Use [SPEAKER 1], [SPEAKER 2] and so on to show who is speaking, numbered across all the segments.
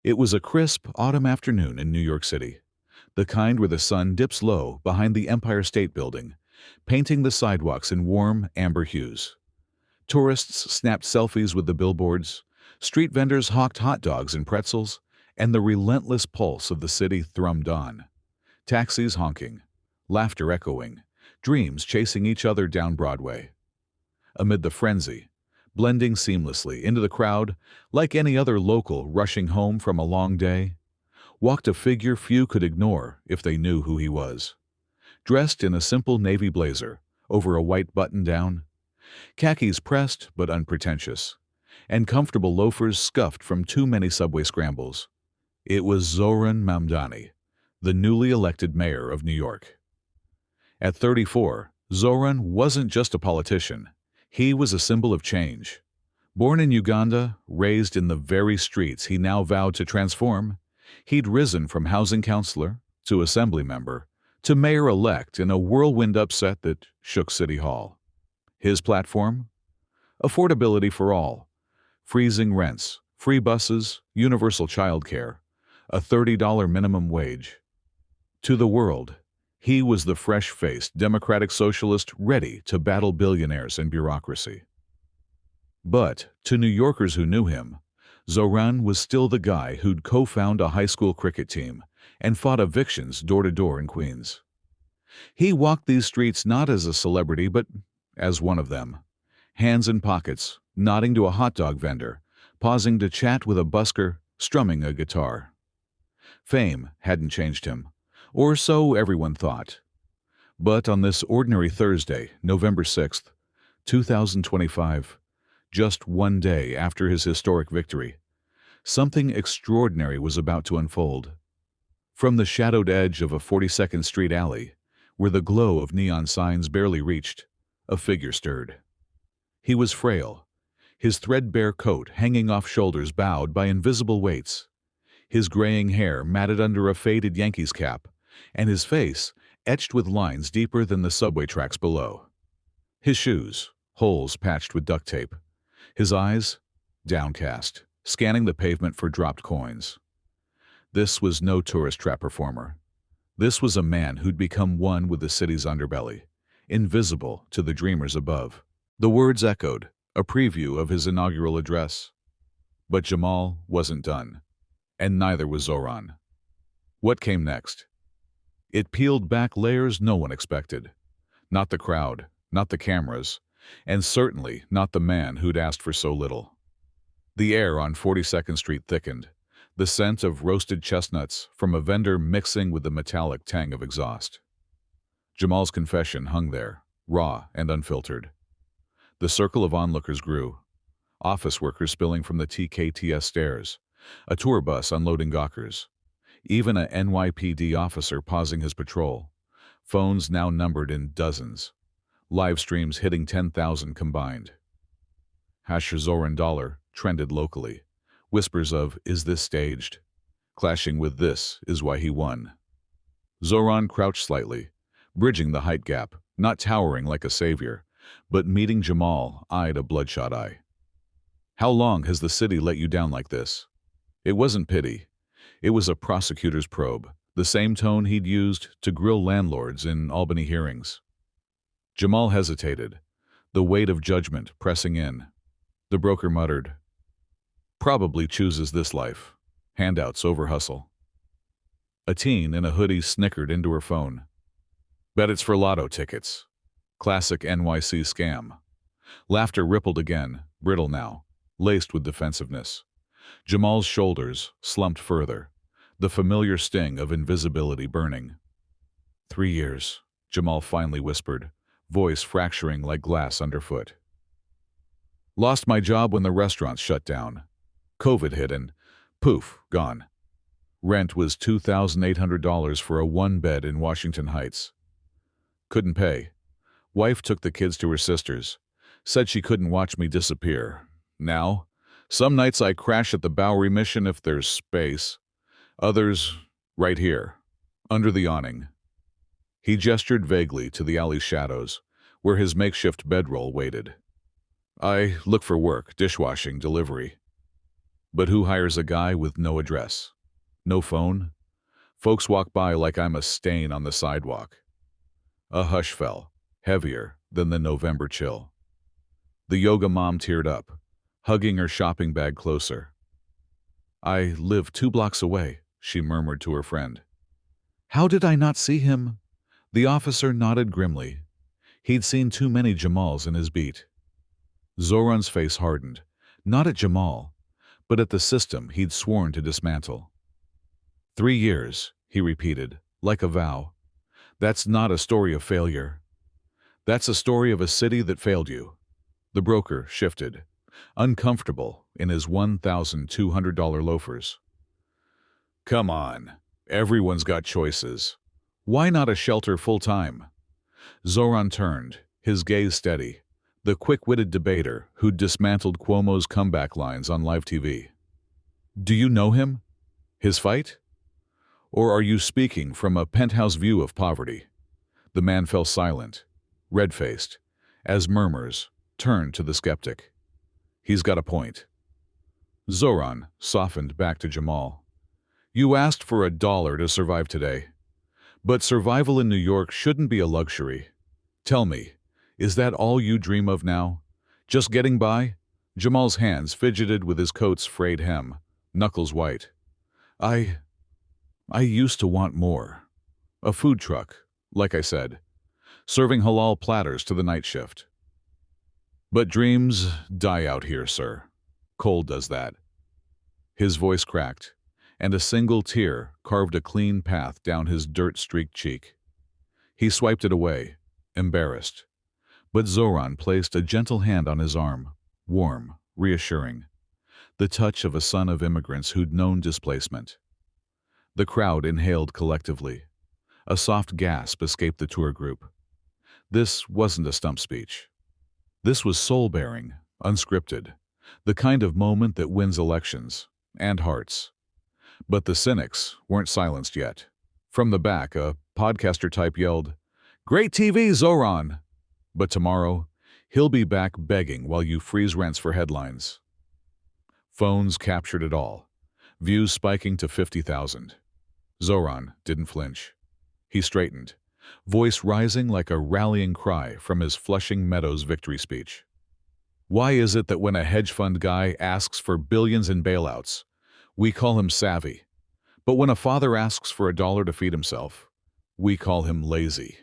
[SPEAKER 1] It was a crisp autumn afternoon in New York City, the kind where the sun dips low behind the Empire State Building, painting the sidewalks in warm amber hues. Tourists snapped selfies with the billboards, street vendors hawked hot dogs and pretzels, and the relentless pulse of the city thrummed on. Taxis honking, laughter echoing, dreams chasing each other down Broadway. Amid the frenzy, blending seamlessly into the crowd like any other local rushing home from a long day, walked a figure few could ignore if they knew who he was. Dressed in a simple navy blazer over a white button-down, khakis pressed but unpretentious, and comfortable loafers scuffed from too many subway scrambles. It was Zohran Mamdani, the newly elected mayor of New York. At 34, Zohran wasn't just a politician. He was a symbol of change. Born in Uganda, raised in the very streets he now vowed to transform, he'd risen from housing counselor to assembly member to mayor-elect in a whirlwind upset that shook City Hall. His platform? Affordability for all. Freezing rents, free buses, universal childcare, a $30 minimum wage. To the world, he was the fresh-faced Democratic socialist ready to battle billionaires and bureaucracy. But to New Yorkers who knew him, Zohran was still the guy who'd co-found a high school cricket team and fought evictions door-to-door in Queens. He walked these streets not as a celebrity but as one of them, hands in pockets, nodding to a hot dog vendor, pausing to chat with a busker, strumming a guitar. Fame hadn't changed him, or so everyone thought. But on this ordinary Thursday, November 6th, 2025, just one day after his historic victory, something extraordinary was about to unfold. From the shadowed edge of a 42nd Street alley, where the glow of neon signs barely reached, a figure stirred. He was frail, his threadbare coat hanging off shoulders bowed by invisible weights, his graying hair matted under a faded Yankees cap, and his face etched with lines deeper than the subway tracks below. His shoes, holes patched with duct tape. His eyes, downcast, scanning the pavement for dropped coins. This was no tourist trap performer. This was a man who'd become one with the city's underbelly, invisible to the dreamers above. The words echoed, a preview of his inaugural address. But Jamal wasn't done, and neither was Zohran. What came next? It peeled back layers no one expected. Not the crowd, not the cameras, and certainly not the man who'd asked for so little. The air on 42nd Street thickened, the scent of roasted chestnuts from a vendor mixing with the metallic tang of exhaust. Jamal's confession hung there, raw and unfiltered. The circle of onlookers grew, office workers spilling from the TKTS stairs, a tour bus unloading gawkers, even a NYPD officer pausing his patrol, phones now numbered in dozens, live streams hitting 10,000 combined. Hasher Zohran dollar trended locally, whispers of "is this staged?" clashing with "this is why he won." Zohran crouched slightly, bridging the height gap, not towering like a savior, but meeting Jamal eyed a bloodshot eye. "How long has the city let you down like this?" It wasn't pity. It was a prosecutor's probe, the same tone he'd used to grill landlords in Albany hearings. Jamal hesitated, the weight of judgment pressing in. The broker muttered, "Probably chooses this life. Handouts over hustle." A teen in a hoodie snickered into her phone. "Bet it's for lotto tickets." Classic NYC scam. Laughter rippled again, brittle now, laced with defensiveness. Jamal's shoulders slumped further, the familiar sting of invisibility burning. 3 years, Jamal finally whispered, voice fracturing like glass underfoot. "Lost my job when the restaurants shut down. COVID hit and, poof, gone. Rent was $2,800 for a one-bed in Washington Heights. Couldn't pay. Wife took the kids to her sister's. Said she couldn't watch me disappear. Now, some nights I crash at the Bowery Mission if there's space. Others, right here, under the awning." He gestured vaguely to the alley's shadows, where his makeshift bedroll waited. "I look for work, dishwashing, delivery." But who hires a guy with no address? No phone? Folks walk by like I'm a stain on the sidewalk. A hush fell, heavier than the November chill. The yoga mom teared up, hugging her shopping bag closer. "I live 2 blocks away," she murmured to her friend. "How did I not see him?" The officer nodded grimly. He'd seen too many Jamals in his beat. Zohran's face hardened, not at Jamal, but at the system he'd sworn to dismantle. 3 years, he repeated, like a vow. That's not a story of failure. That's a story of a city that failed you. The broker shifted, uncomfortable in his $1,200 loafers. Come on, everyone's got choices. Why not a shelter full-time? Zohran turned, his gaze steady, the quick-witted debater who'd dismantled Cuomo's comeback lines on live TV. Do you know him? His fight? Or are you speaking from a penthouse view of poverty? The man fell silent, red-faced, as murmurs turned to the skeptic. He's got a point. Zohran softened back to Jamal. You asked for $1 to survive today. But survival in New York shouldn't be a luxury. Tell me, is that all you dream of now? Just getting by? Jamal's hands fidgeted with his coat's frayed hem, knuckles white. I used to want more. A food truck, like I said, serving halal platters to the night shift. But dreams die out here, sir. Cold does that. His voice cracked, and a single tear carved a clean path down his dirt-streaked cheek. He swiped it away, embarrassed. But Zohran placed a gentle hand on his arm, warm, reassuring, the touch of a son of immigrants who'd known displacement. The crowd inhaled collectively. A soft gasp escaped the tour group. This wasn't a stump speech. This was soul-bearing, unscripted, the kind of moment that wins elections, and hearts. But the cynics weren't silenced yet. From the back, a podcaster type yelled, "Great TV, Zohran!" But tomorrow, he'll be back begging while you freeze rents for headlines. Phones captured it all, views spiking to 50,000. Zohran didn't flinch. He straightened, voice rising like a rallying cry from his Flushing Meadows victory speech. Why is it that when a hedge fund guy asks for billions in bailouts, we call him savvy, but when a father asks for $1 to feed himself, we call him lazy?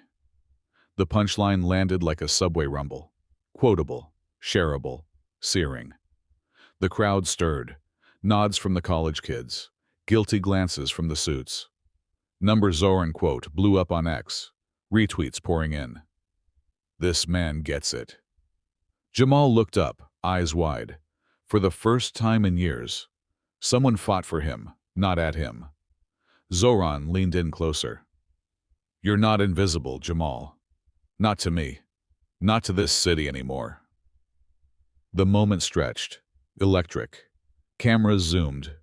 [SPEAKER 1] The punchline landed like a subway rumble, quotable, shareable, searing. The crowd stirred, nods from the college kids, guilty glances from the suits. Number Zohran quote blew up on X, retweets pouring in. This man gets it. Jamal looked up, eyes wide. For the first time in years, someone fought for him, not at him. Zohran leaned in closer. You're not invisible, Jamal. Not to me. Not to this city anymore. The moment stretched, electric. Cameras zoomed.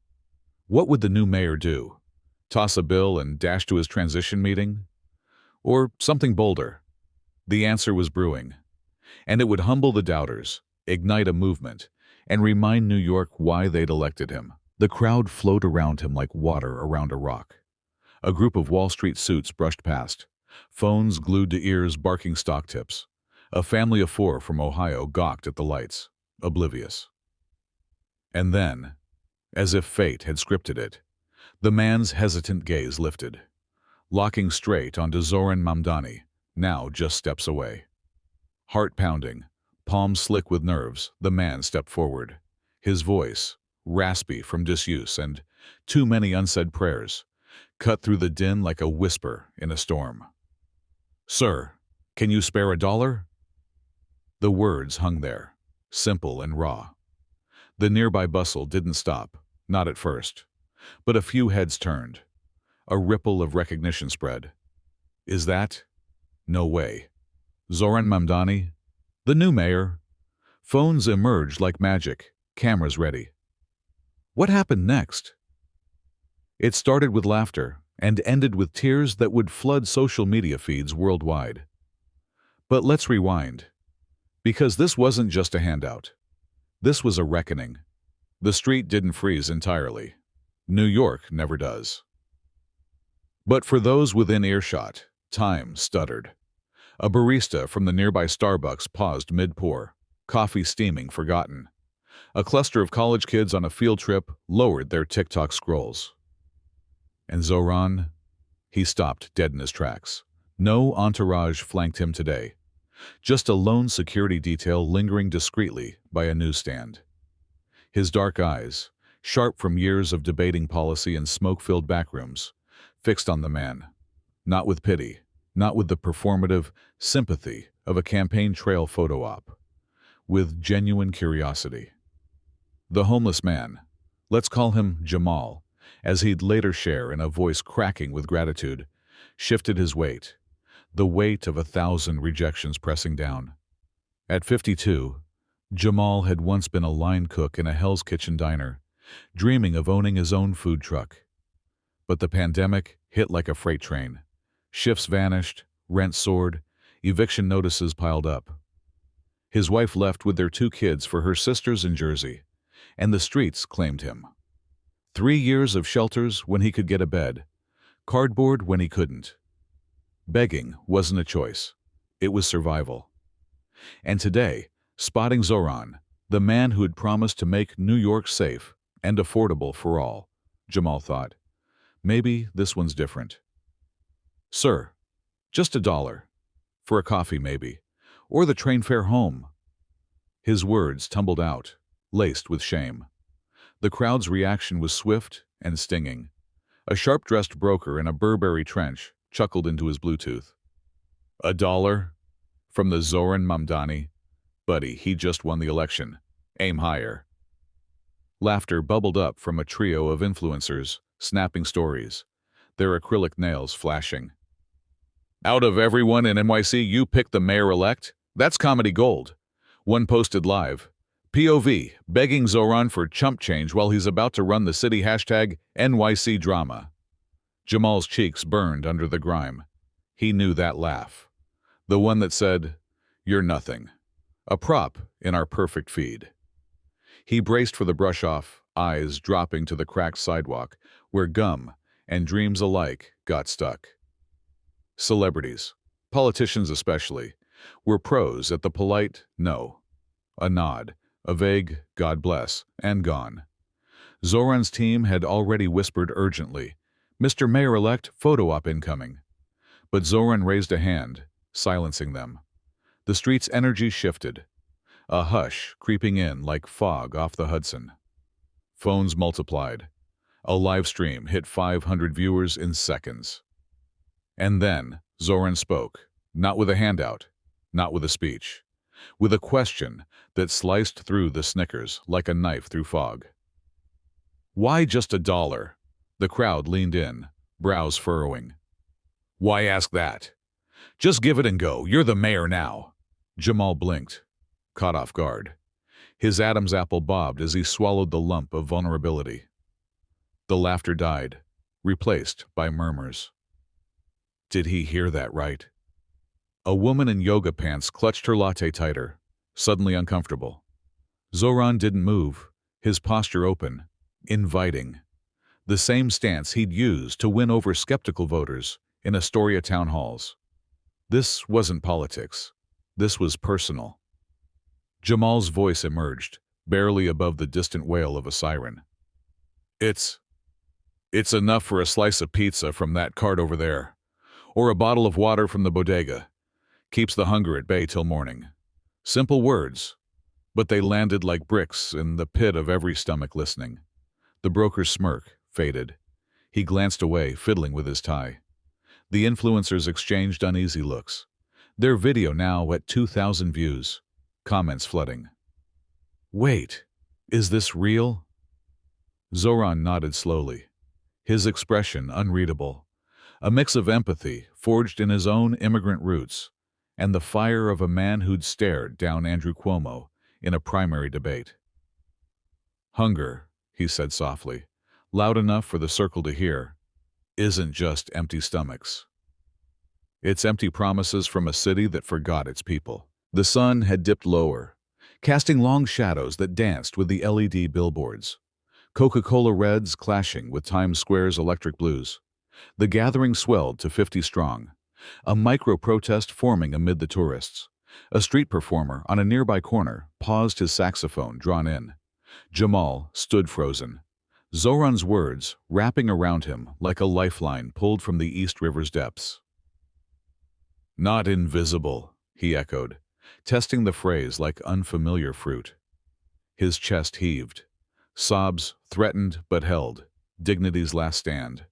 [SPEAKER 1] What would the new mayor do? Toss a bill and dash to his transition meeting? Or something bolder? The answer was brewing. And it would humble the doubters, ignite a movement, and remind New York why they'd elected him. The crowd flowed around him like water around a rock. A group of Wall Street suits brushed past, phones glued to ears barking stock tips. A family of 4 from Ohio gawked at the lights, oblivious. And then, as if fate had scripted it, the man's hesitant gaze lifted, locking straight onto Zohran Mamdani, now just steps away. Heart pounding, palms slick with nerves, the man stepped forward. His voice, raspy from disuse and too many unsaid prayers, cut through the din like a whisper in a storm. Sir, can you spare $1? The words hung there, simple and raw. The nearby bustle didn't stop, not at first. But a few heads turned. A ripple of recognition spread. Is that? No way. Zohran Mamdani? The new mayor? Phones emerged like magic, cameras ready. What happened next? It started with laughter and ended with tears that would flood social media feeds worldwide. But let's rewind. Because this wasn't just a handout. This was a reckoning. The street didn't freeze entirely. New York never does. But for those within earshot, time stuttered. A barista from the nearby Starbucks paused mid-pour, coffee steaming forgotten. A cluster of college kids on a field trip lowered their TikTok scrolls. And Zohran? He stopped dead in his tracks. No entourage flanked him today. Just a lone security detail lingering discreetly by a newsstand. His dark eyes, sharp from years of debating policy in smoke-filled backrooms, fixed on the man. Not with pity, not with the performative sympathy of a campaign trail photo op. With genuine curiosity. The homeless man, let's call him Jamal, as he'd later share in a voice cracking with gratitude, shifted his weight, the weight of 1,000 rejections pressing down. At 52, Jamal had once been a line cook in a Hell's Kitchen diner, dreaming of owning his own food truck. But the pandemic hit like a freight train. Shifts vanished, rent soared, eviction notices piled up. His wife left with their 2 kids for her sisters in Jersey, and the streets claimed him. 3 years of shelters when he could get a bed, cardboard when he couldn't. Begging wasn't a choice. It was survival. And today, spotting Zohran, the man who had promised to make New York safe and affordable for all, Jamal thought, maybe this one's different. Sir, just $1. For a coffee maybe, or the train fare home. His words tumbled out, laced with shame. The crowd's reaction was swift and stinging. A sharp-dressed broker in a Burberry trench chuckled into his Bluetooth. $1? From the Zohran Mamdani? Buddy, he just won the election. Aim higher. Laughter bubbled up from a trio of influencers, snapping stories, their acrylic nails flashing. Out of everyone in NYC, you picked the mayor-elect? That's comedy gold. One posted live. POV, begging Zohran for chump change while he's about to run the city hashtag NYC drama. Jamal's cheeks burned under the grime. He knew that laugh. The one that said, "You're nothing." A prop in our perfect feed. He braced for the brush-off, eyes dropping to the cracked sidewalk, where gum and dreams alike got stuck. Celebrities, politicians especially, were pros at the polite no. A nod, a vague God bless, and gone. Zohran's team had already whispered urgently, "Mr. Mayor-Elect, photo op incoming." But Zohran raised a hand, silencing them. The street's energy shifted, a hush creeping in like fog off the Hudson. Phones multiplied. A live stream hit 500 viewers in seconds. And then Zohran spoke, not with a handout, not with a speech, with a question that sliced through the snickers like a knife through fog. Why just $1? The crowd leaned in, brows furrowing. Why ask that? Just give it and go. You're the mayor now. Jamal blinked, caught off guard. His Adam's apple bobbed as he swallowed the lump of vulnerability. The laughter died, replaced by murmurs. Did he hear that right? A woman in yoga pants clutched her latte tighter, suddenly uncomfortable. Zohran didn't move, his posture open, inviting. The same stance he'd used to win over skeptical voters in Astoria town halls. This wasn't politics. This was personal. Jamal's voice emerged, barely above the distant wail of a siren. It's enough for a slice of pizza from that cart over there, or a bottle of water from the bodega. Keeps the hunger at bay till morning. Simple words, but they landed like bricks in the pit of every stomach listening. The broker's smirk faded. He glanced away, fiddling with his tie. The influencers exchanged uneasy looks. Their video now at 2,000 views, comments flooding. Wait, is this real? Zohran nodded slowly, his expression unreadable, a mix of empathy forged in his own immigrant roots and the fire of a man who'd stared down Andrew Cuomo in a primary debate. Hunger, he said softly, loud enough for the circle to hear, isn't just empty stomachs. It's empty promises from a city that forgot its people. The sun had dipped lower, casting long shadows that danced with the LED billboards. Coca-Cola reds clashing with Times Square's electric blues. The gathering swelled to 50 strong, a micro-protest forming amid the tourists. A street performer on a nearby corner paused, his saxophone drawn in. Jamal stood frozen, Zohran's words wrapping around him like a lifeline pulled from the East River's depths. "Not invisible," he echoed, testing the phrase like unfamiliar fruit. His chest heaved. Sobs threatened but held, dignity's last stand.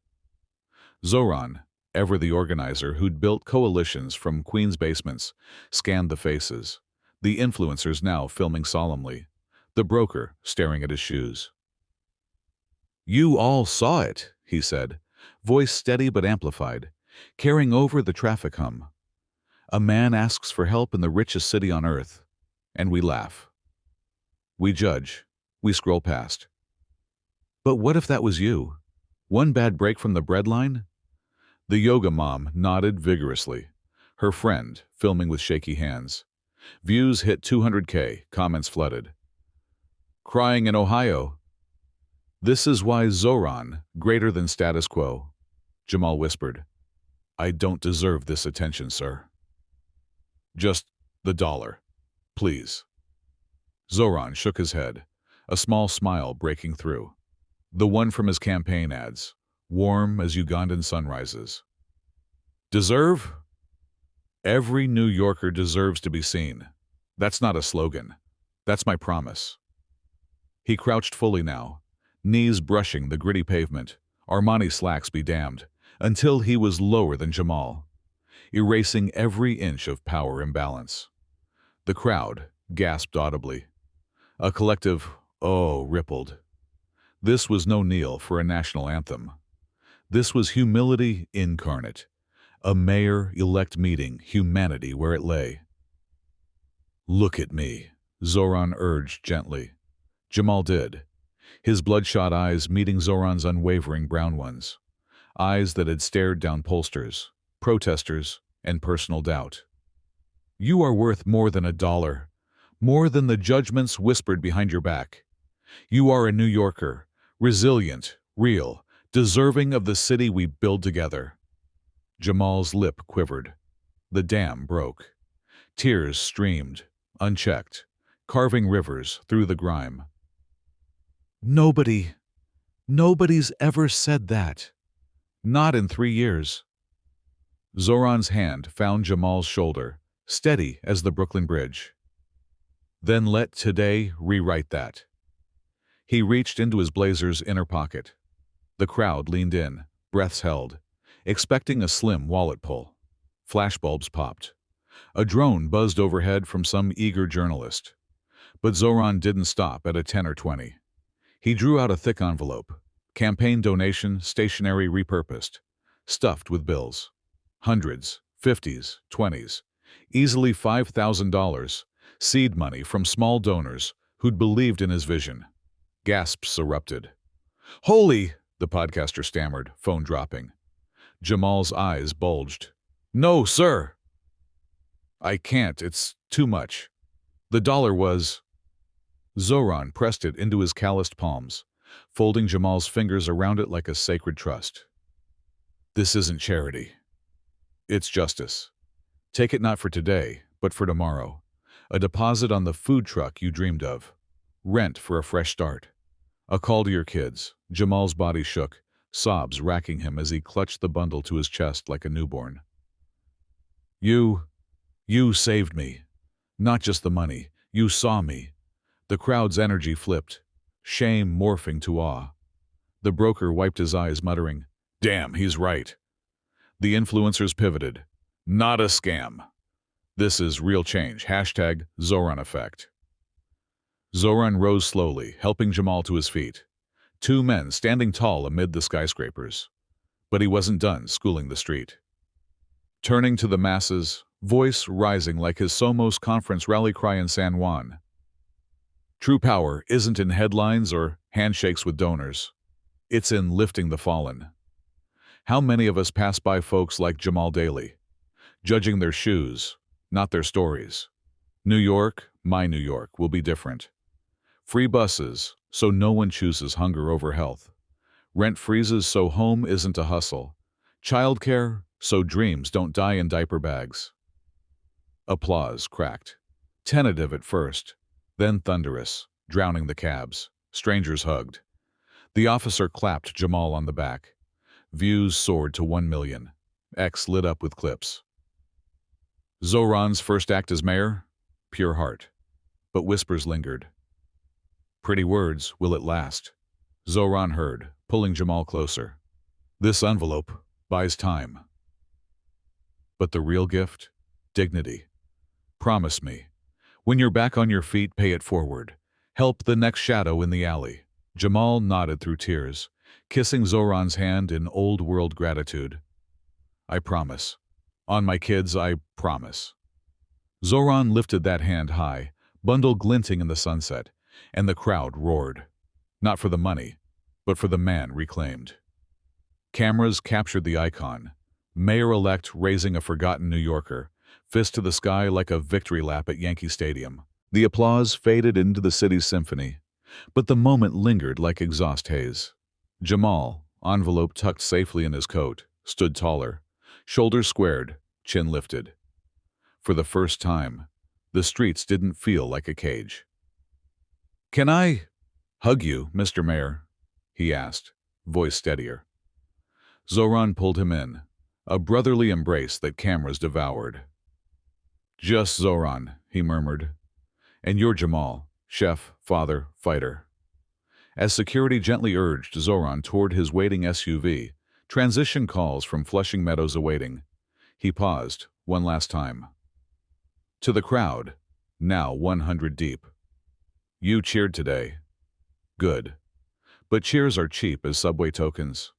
[SPEAKER 1] Zohran, ever the organizer who'd built coalitions from Queen's basements, scanned the faces, the influencers now filming solemnly, the broker staring at his shoes. "You all saw it," he said, voice steady but amplified, carrying over the traffic hum. "A man asks for help in the richest city on earth, and we laugh. We judge. We scroll past. But what if that was you? One bad break from the breadline?" The yoga mom nodded vigorously, her friend filming with shaky hands. Views hit 200K, comments flooded. "Crying in Ohio." "This is why Zohran, greater than status quo," Jamal whispered. "I don't deserve this attention, sir. Just the dollar, please." Zohran shook his head, a small smile breaking through. The one from his campaign ads, warm as Ugandan sunrises. "Deserve? Every New Yorker deserves to be seen. That's not a slogan. That's my promise." He crouched fully now, knees brushing the gritty pavement, Armani slacks be damned, until he was lower than Jamal, erasing every inch of power imbalance. The crowd gasped audibly. A collective "oh" rippled. This was no kneel for a national anthem. This was humility incarnate, a mayor-elect meeting humanity where it lay. "Look at me," Zohran urged gently. Jamal did, his bloodshot eyes meeting Zohran's unwavering brown ones, eyes that had stared down pollsters, protesters, and personal doubt. "You are worth more than a dollar, more than the judgments whispered behind your back. You are a New Yorker, resilient, real, deserving of the city we build together." Jamal's lip quivered. The dam broke. Tears streamed, unchecked, carving rivers through the grime. Nobody's ever said that. Not in 3 years." Zohran's hand found Jamal's shoulder, steady as the Brooklyn Bridge. "Then let today rewrite that." He reached into his blazer's inner pocket. The crowd leaned in, breaths held, expecting a slim wallet pull. Flashbulbs popped. A drone buzzed overhead from some eager journalist. But Zohran didn't stop at a 10 or 20. He drew out a thick envelope, campaign donation, stationery repurposed, stuffed with bills. Hundreds, 50s, 20s, easily $5,000, seed money from small donors who'd believed in his vision. Gasps erupted. "Holy!" the podcaster stammered, phone dropping. Jamal's eyes bulged. "No, sir! I can't, it's too much. The dollar was..." Zohran pressed it into his calloused palms, folding Jamal's fingers around it like a sacred trust. "This isn't charity. It's justice. Take it not for today, but for tomorrow. A deposit on the food truck you dreamed of. Rent for a fresh start. A call to your kids." Jamal's body shook, sobs racking him as he clutched the bundle to his chest like a newborn. You saved me. Not just the money. You saw me." The crowd's energy flipped, shame morphing to awe. The broker wiped his eyes, muttering, "Damn, he's right." The influencers pivoted. "Not a scam. This is real change. Hashtag Zohran effect." Zohran rose slowly, helping Jamal to his feet. 2 men standing tall amid the skyscrapers. But he wasn't done schooling the street. Turning to the masses, voice rising like his Somos conference rally cry in San Juan. "True power isn't in headlines or handshakes with donors. It's in lifting the fallen." How many of us pass by folks like Jamal daily, judging their shoes, not their stories? New York, my New York, will be different. Free buses, so no one chooses hunger over health. Rent freezes so home isn't a hustle. Childcare, so dreams don't die in diaper bags. Applause cracked. Tentative at first, then thunderous, drowning the cabs. Strangers hugged. The officer clapped Jamal on the back. Views soared to 1 million. X lit up with clips. Zohran's first act as mayor? Pure heart. But whispers lingered. Pretty words, will it last? Zohran heard, pulling Jamal closer. This envelope buys time. But the real gift? Dignity. Promise me. When you're back on your feet, pay it forward. Help the next shadow in the alley. Jamal nodded through tears, kissing Zohran's hand in old-world gratitude. I promise. On my kids, I promise. Zohran lifted that hand high, bundle glinting in the sunset, and the crowd roared. Not for the money, but for the man reclaimed. Cameras captured the icon, Mayor-Elect raising a forgotten New Yorker, fist to the sky like a victory lap at Yankee Stadium. The applause faded into the city's symphony, but the moment lingered like exhaust haze. Jamal, envelope tucked safely in his coat, stood taller, shoulders squared, chin lifted. For the first time, the streets didn't feel like a cage. "Can I hug you, Mr. Mayor?" he asked, voice steadier. Zohran pulled him in, a brotherly embrace that cameras devoured. "Just Zohran," he murmured. "And you're Jamal, chef, father, fighter." As security gently urged Zohran toward his waiting SUV, transition calls from Flushing Meadows awaiting, he paused, one last time. To the crowd, now 100 deep. "You cheered today. Good. But cheers are cheap as subway tokens.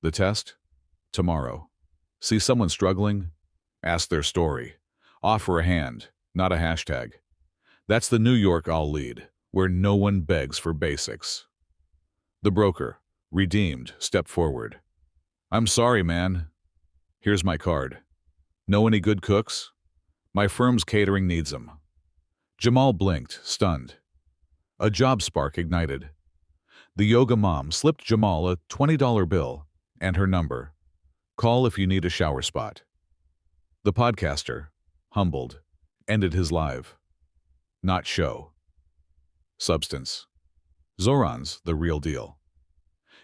[SPEAKER 1] The test? Tomorrow. See someone struggling? Ask their story. Offer a hand, not a hashtag. That's the New York I'll lead, where no one begs for basics." The broker, redeemed, stepped forward. "I'm sorry, man. Here's my card. Know any good cooks? My firm's catering needs them." Jamal blinked, stunned. A job spark ignited. The yoga mom slipped Jamal a $20 bill and her number. Call if you need a shower spot. The podcaster, humbled, ended his live. Not show. Substance. Zohran's the real deal.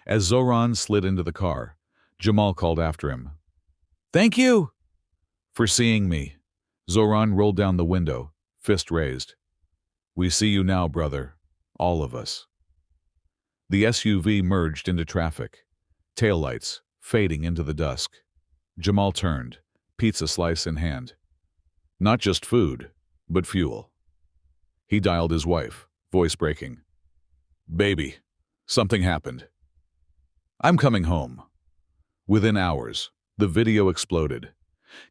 [SPEAKER 1] As Zohran slid into the car, Jamal called after him. "Thank you for seeing me." Zohran rolled down the window, fist raised. "We see you now, brother. All of us." The SUV merged into traffic, taillights fading into the dusk. Jamal turned, pizza slice in hand. Not just food, but fuel. He dialed his wife, voice breaking. "Baby, something happened. I'm coming home." Within hours, the video exploded.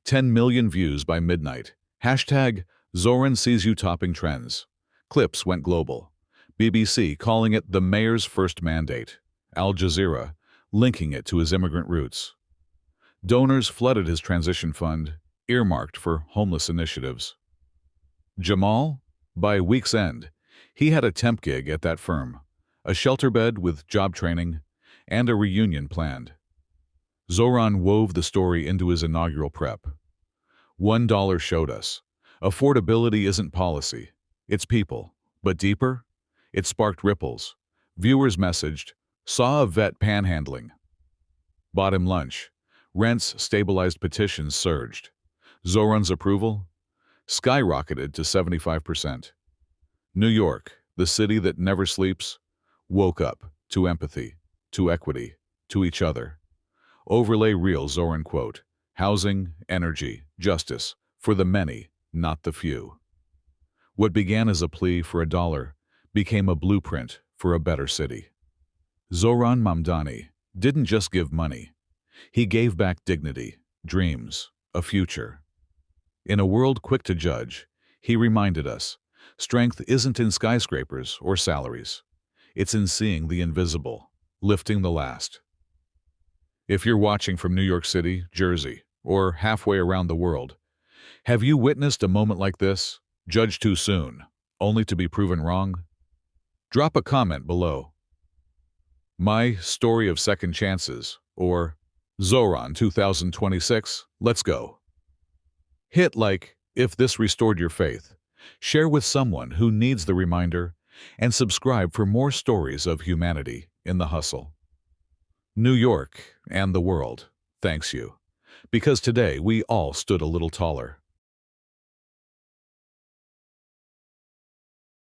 [SPEAKER 1] 10 million views by midnight. Hashtag Zohran sees you topping trends. Clips went global. BBC calling it the mayor's first mandate. Al Jazeera linking it to his immigrant roots. Donors flooded his transition fund, earmarked for homeless initiatives. Jamal? By week's end, he had a temp gig at that firm, a shelter bed with job training, and a reunion planned. Zohran wove the story into his inaugural prep. $1 showed us. Affordability isn't policy, it's people. But deeper? It sparked ripples. Viewers messaged, "Saw a vet panhandling." Bought him lunch. Rents stabilized, petitions surged. Zohran's approval? Skyrocketed to 75%. New York, the city that never sleeps, woke up to empathy, to equity, to each other. Overlay real Zohran quote, "Housing, energy, justice, for the many, not the few." What began as a plea for $1 became a blueprint for a better city. Zohran Mamdani didn't just give money. He gave back dignity, dreams, a future. In a world quick to judge, he reminded us, strength isn't in skyscrapers or salaries. It's in seeing the invisible, lifting the last. If you're watching from New York City, Jersey, or halfway around the world, have you witnessed a moment like this? Judge too soon, only to be proven wrong? Drop a comment below. My Story of Second Chances, or Zohran 2026, let's go. Hit like if this restored your faith, share with someone who needs the reminder, and subscribe for more stories of humanity in the hustle. New York and the world thanks you, because today we all stood a little taller.